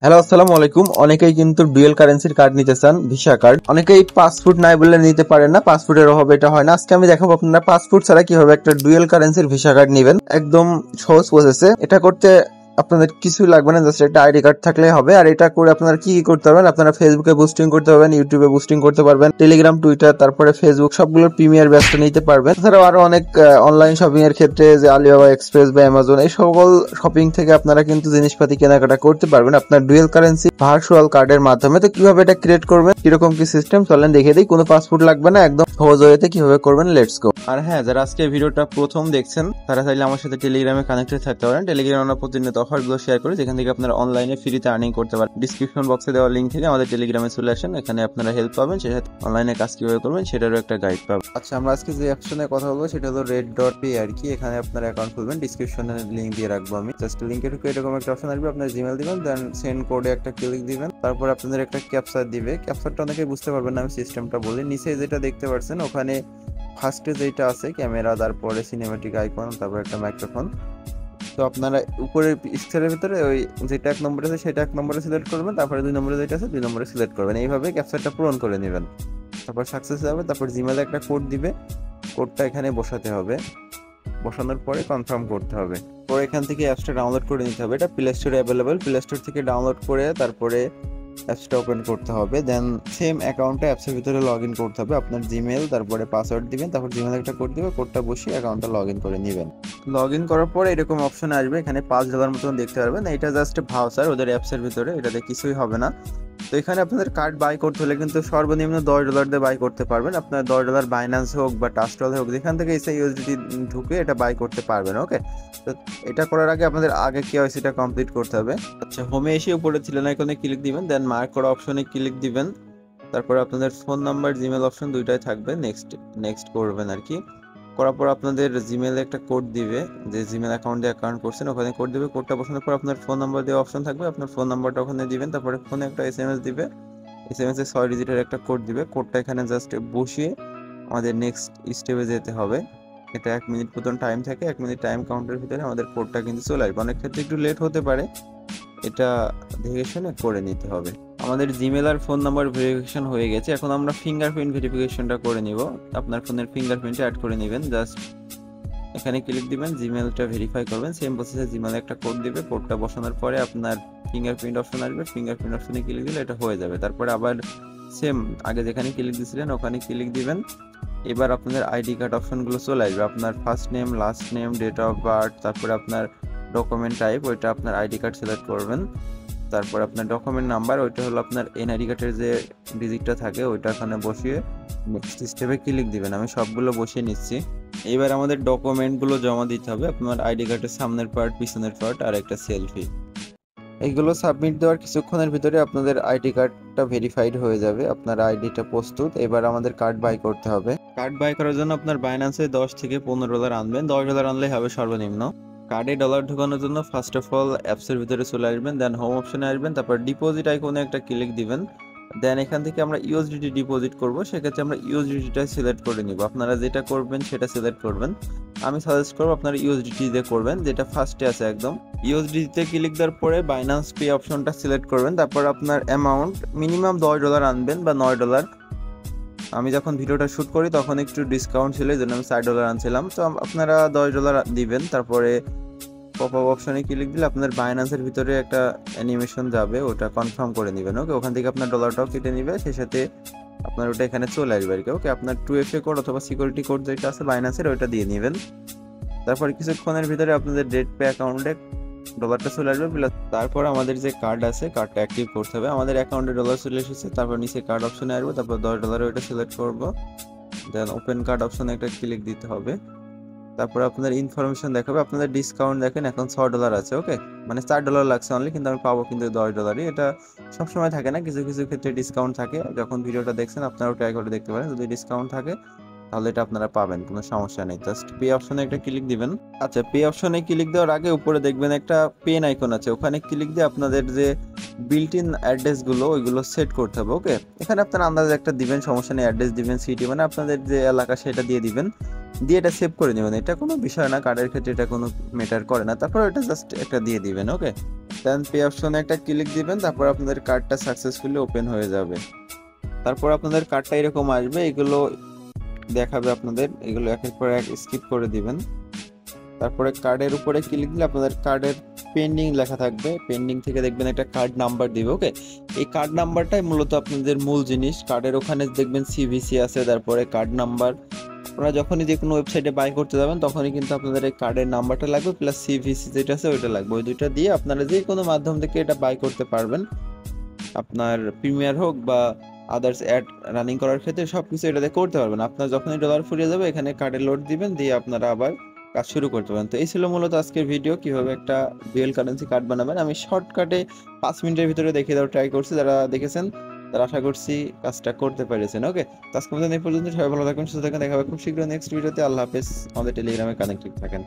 Hello, আসসালামু আলাইকুম। অনেকেই কিন্তু ডুয়েল কারেন্সির কার্ড নিতে চান, ভিসা কার্ড। অনেকেই পাসপোর্ট নাই বলে নিতে পারেন না, পাসপোর্টের অভাবে এটা হয় না। আজকে আমি দেখাবো আপনারা পাসপোর্ট ছাড়া কিভাবে একটা ডুয়েল কারেন্সির ভিসা কার্ড নেবেন, একদম সহজ প্রসেসে। এটা করতে আপনাদের কিছুই লাগবে না, জাস্ট একটা আইডি কার্ড থাকলে হবে। আর এটা করে আপনারা কি কি করতে পারবেন, আপনারা ফেসবুকে বুস্টিং করতে পারবেন, ইউটিউবে বুস্টিং করতে পারবেন, টেলিগ্রাম, টুইটার, তারপরে ফেসবুক সবগুলোর প্রিমিয়ার ব্যাচটা নিতে পারবেন। এছাড়াও আরো অনেক অনলাইন শপিং এর ক্ষেত্রে যে আলিবাবা এক্সপ্রেস বা অ্যামাজন, এই সকল শপিং থেকে আপনারা কিন্তু জিনিসপাতি কেনাকাটা করতে পারবেন আপনার ডুয়েল কারেন্সি ভার্চুয়াল কার্ডের মাধ্যমে। তো কিভাবে এটা ক্রিয়েট করবেন, কিরকম কি সিস্টেম, চলেন দেখে দিই। কোনো পাসপোর্ট লাগবে না, একদম সহজ ওয়েতে কিভাবে করবেন, লেটস গো। আর হ্যাঁ, যারা আজকে ভিডিওটা প্রথম দেখছেন তারা চাইলে আমার সাথে টেলিগ্রামে কানেক্টেড থাকতে পারেন। টেলিগ্রামে আমরা প্রতিনিয়ত অফারগুলো শেয়ার করি, যেখান থেকে আপনারা অনলাইনে ফ্রিতে আর্নিং করতে পারেন। ডিসক্রিপশন বক্সে দেওয়া লিঙ্ক থেকে আমাদের টেলিগ্রামে চলে আসেন, এখানে আপনারা হেল্প পাবেন, সেটা অনলাইনে কাজ কিভাবে করবেন সেটারও একটা গাইড পাবেন। আচ্ছা, আমরা আজকে যে অপশনে কথা বলবো সেটা হলো রেড ডট পে আর কি। এখানে আপনারা অ্যাকাউন্ট খুলবেন, ডিসক্রিপশনে লিঙ্ক দিয়ে রাখবো আমি। জাস্ট লিঙ্কে ঢুকে এরকম একটা অপশন আসবে, আপনার জিমেল দিবেন, দেন সেন্ড কোডে একটা ক্লিক দিবেন, তারপর আপনাদের একটা ক্যাপচা দিবে। ক্যাপচাটা অনেকে বুঝতে পারবেন না, আমি সিস্টেমটা বলি। নিচে যেটা দেখতে পাচ্ছেন ওখানে ফার্স্টে যেটা আছে ক্যামেরা, তারপরে সিনেমেটিক আইকন, তারপর একটা মাইক্রোফোন। তো আপনারা উপরের স্কোয়ারের ভিতরে ওই যেটা 1 নম্বরে আছে সেটা 1 নম্বরে সিলেক্ট করবেন, তারপরে 2 নম্বরে যেটা আছে 2 নম্বরে সিলেক্ট করবেন। এইভাবে ক্যাপচারটা পূরণ করে নেবেন, তারপর সাকসেস যাবে। তারপর জিমেলে একটা কোড দিবে, কোডটা এখানে বসাতে হবে। বসানোর পরে কনফার্ম করতে হবে। পরে এখান থেকে অ্যাপসটা ডাউনলোড করে নিতে হবে। এটা প্লে স্টোরে অ্যাভেলেবেল, প্লে স্টোর থেকে ডাউনলোড করে তারপরে অ্যাপসটা ওপেন করতে হবে। দেন সেম অ্যাকাউন্টে অ্যাপসের ভিতরে লগ ইন করতে হবে। আপনার জিমেল, তারপরে পাসওয়ার্ড দিবেন, তারপর জিমেল একটা কোড দিবে, কোডটা বসিয়ে অ্যাকাউন্টটা লগ ইন করে নেবেন। লগ ইন করার পরে এরকম অপশন আসবে, এখানে $5 মতন দেখতে পারবেন। এটা জাস্ট ভাউচার ওদের অ্যাপসের ভিতরে, এটাতে কিছুই হবে না। তো এখানে আপনাদের কার্ড বাই করতে হলে কিন্তু সর্বনিম্ন $10 দিয়ে বাই করতে পারবেন। আপনার $10 বাইন্যান্স হোক বা ট্রাস্টওয়াল হোক, যেখান থেকে এসে ইউএসডিটি ঢুকে এটা বাই করতে পারবেন। ওকে, তো এটা করার আগে আপনাদের আগে কেওয়াইসিটা কমপ্লিট করতে হবে। আচ্ছা, হোমে এসে উপরে ছিল আইকনে ক্লিক দিবেন, দেন মার্ক করা অপশনে ক্লিক দিবেন। তারপরে আপনাদের ফোন নাম্বার, জিমেল অপশন দুইটাই থাকবে, নেক্সট নেক্সট করবেন আর কি। করার পর আপনাদের জিমেলে একটা কোড দিবে, যে জিমেল অ্যাকাউন্ট দিয়ে অ্যাকাউন্ট করছেন ওখানে কোড দিবে। কোডটা বসানোর পর আপনার ফোন নাম্বার দেওয়া অপশন থাকবে, আপনার ফোন নাম্বারটা ওখানে দিবেন। তারপরে ফোনে একটা এসএমএস দিবে, এসএমএস এ 6 ডিজিটের একটা কোড দিবে। কোডটা এখানে জাস্ট বসিয়ে আমাদের নেক্সট স্টেপে যেতে হবে। এটা 1 মিনিট মতন টাইম থাকে, 1 মিনিট টাইম কাউন্টের ভিতরে আমাদের কোডটা কিন্তু চলে আসবে। অনেক ক্ষেত্রে একটু লেট হতে পারে, এটা দেখে শুনে করে নিতে হবে। আমাদের জিমেল আর ফোন নাম্বার ভেরিফিকেশন হয়ে গেছে, এখন আমরা ফিঙ্গারপ্রিন্ট ভেরিফিকেশনটা করে নিব। আপনার ফোনের ফিঙ্গারপ্রিন্টটা অ্যাড করে নেবেন, জাস্ট এখানে ক্লিক দিবেন, জিমেলটা ভেরিফাই করবেন। সেম প্রসেসে জিমেলে একটা কোড দিবে, কোডটা বসানোর পরে আপনার ফিঙ্গারপ্রিন্ট অপশন আসবে, ফিঙ্গারপ্রিন্ট অপশনে ক্লিক দিলে এটা হয়ে যাবে। তারপরে আবার সেম আগে যেখানে ক্লিক দিয়েছিলেন ওখানে ক্লিক দিবেন। এবার আপনাদের আইডি কার্ড অপশনগুলো চলে আসবে, আপনার first name, last name, date of birth, তারপরে আপনার ডকুমেন্ট টাইপ, ওইটা আপনার আইডি কার্ড সিলেক্ট করবেন। তারপর আপনার ডকুমেন্ট নাম্বার, ওইটা হলো আপনার এনআইডি কার্ডের যে ডিজিটটা থাকে ওইটা এখানে বসিয়ে নেক্সট স্টেপে ক্লিক দিবেন। আমি সবগুলো বসিয়ে নিচ্ছি। এবার আমাদের ডকুমেন্টগুলো জমা দিতে হবে, আপনার আইডি কার্ডের সামনের পার্ট, পিছনের পার্ট আর একটা সেলফি। এইগুলো সাবমিট দেওয়ার কিছুক্ষণের ভিতরে আপনাদের আইডি কার্ডটা ভেরিফাইড হয়ে যাবে, আপনার আইডিটা প্রস্তুত। এবার আমাদের কার্ড বাই করতে হবে। কার্ড বাই করার জন্য আপনার বাইন্যান্সে $10 থেকে $15 আনবেন, $10 আনলেই হবে সর্বনিম্ন। কার্ডে ডলার ঢোকানোর জন্য ফার্স্ট অফ অল অ্যাপসের ভিতরে চলে আসবেন, দেন হোম অপশনে আসবেন, তারপর ডিপোজিট আইকনে একটা ক্লিক দিবেন। দেন এখান থেকে আমরা ইউএসডিটি ডিপোজিট করব, সেক্ষেত্রে আমরা ইউএসডিটিটা সিলেক্ট করে নিব। আপনারা যেটা করবেন সেটা সিলেক্ট করবেন। আমি সাজেস্ট করবো আপনারা ইউএসডিটি দিয়ে করবেন, যেটা ফার্স্টে আছে একদম। ইউএসডিতে ক্লিক দেওয়ার পরে বাইন্যান্স পে অপশনটা সিলেক্ট করবেন, তারপর আপনার অ্যামাউন্ট মিনিমাম $10 আনবেন বা $9। আমি যখন ভিডিওটা শ্যুট করি তখন একটু ডিসকাউন্ট ছিল, এই জন্য আমি $60 আনছিলাম। তো আপনারা $10 দিবেন। তারপরে পপ আপ অপশনে ক্লিক দিলে আপনার বাইন্যান্সের ভিতরে একটা অ্যানিমেশন যাবে, ওটা কনফার্ম করে নেবেন। ওকে, ওখান থেকে আপনার ডলারটাও কেটে নেবে, সেই সাথে আপনার ওটা এখানে চলে আসবে আর কি। ওকে, আপনার 2FA কোড অথবা সিকিউরিটি কোড যেটা আছে বাইন্যান্সের ওইটা দিয়ে নেবেন। তারপর কিছুক্ষণের ভিতরে আপনাদের ডেট পে অ্যাকাউন্টে ডলারটা চলে আসবে। প্লাস তারপর আমাদের যে কার্ড আছে কার্ডটা অ্যাক্টিভ করতে হবে। আমাদের অ্যাকাউন্টে ডলার চলে এসেছে, তারপর নিচে কার্ড অপশনে আসবো, তারপর $10 ওইটা সিলেক্ট করব। দেন ওপেন কার্ড অপশনে একটা ক্লিক দিতে হবে। তারপর আপনাদের ইনফরমেশন দেখাবে, আপনাদের ডিসকাউন্ট দেখেন এখন $6 আছে। ওকে, মানে $4 লাগছে অনলি, কিন্তু আমি পাবো কিন্তু $10। এটা সবসময় থাকে না, কিছু কিছু ক্ষেত্রে ডিসকাউন্ট থাকে। যখন ভিডিওটা দেখছেন আপনারাও ট্রাই করে দেখতে পারেন, যদি ডিসকাউন্ট থাকে তাহলে এটা আপনারা পাবেন, কোনো সমস্যা নেই। জাস্ট পে অপশনে একটা ক্লিক দিবেন। আচ্ছা, পে অপশনে ক্লিক দেওয়ার আগে উপরে দেখবেন একটা পেন আইকন আছে, ওখানে ক্লিক দিয়ে আপনাদের যে বিল্ট ইন অ্যাড্রেসগুলো ওইগুলো সেট করতে হবে। ওকে, এখানে আপনার আন্দাজে একটা দিবেন, সমস্যা নেই। অ্যাড্রেস দিবেন, সিটি মানে আপনাদের যে এলাকা সেটা দিয়ে দিবেন, দিয়ে এটা সেভ করে নেবেন। এটা কোনো বিষয় না, কার্ডের ক্ষেত্রে এটা কোনো ম্যাটার করে না। তারপর এটা জাস্ট একটা দিয়ে দিবেন। ওকে, দেন পে অপশনে একটা ক্লিক দিবেন, তারপর আপনাদের কার্ডটা সাকসেসফুলি ওপেন হয়ে যাবে। তারপর আপনাদের কার্ডটা এরকম আসবে, এগুলো দেখাবে আপনাদের, এগুলো একের পর এক স্কিপ করে দিবেন। তারপরে কার্ডের উপরে ক্লিক দিলে আপনাদের কার্ডের পেন্ডিং লেখা থাকবে, পেন্ডিং থেকে দেখবেন একটা কার্ড নাম্বার দিবে। ওকে, এই কার্ড নাম্বারটাই মূলত আপনাদের মূল জিনিস। কার্ডের ওখানে দেখবেন সিভিসি আছে, তারপরে কার্ড নাম্বার। আপনারা যখনই যে কোনো ওয়েবসাইটে বাই করতে যাবেন তখনই কিন্তু আপনাদের এই কার্ডের নাম্বারটা লাগবে, প্লাস সিভিসি যেটা আছে ওইটা লাগবে। ওই দুইটা দিয়ে আপনারা যে কোনো মাধ্যম থেকে এটা বাই করতে পারবেন। আপনার প্রিমিয়ার হোক বা আদার্স অ্যাড রানিং করার ক্ষেত্রে সবকিছু এটাতে করতে পারবেন। আপনার যখনই ডলার ফুরিয়ে যাবে এখানে কার্ডে লোড দিবেন, দিয়ে আপনারা আবার কাজ শুরু করতে পারেন। তো এই ছিল মূলত আজকের ভিডিও, কিভাবে একটা ডুয়েল কারেন্সি কার্ড বানাবেন। আমি শর্টকাটে 5 মিনিটের ভিতরে দেখিয়ে দেওয়ার ট্রাই করছি। যারা দেখেছেন তারা আশা করছি কাজটা করতে পেরেছেন। ওকে, তো আজকে মতো এই পর্যন্ত। সবাই ভালো থাকুন, সুস্থ থাকুন, দেখা হবে খুব শীঘ্রই নেক্সট ভিডিওতে। আল্লাহ হাফেজ। আমাদের টেলিগ্রামে কানেক্টেড থাকেন।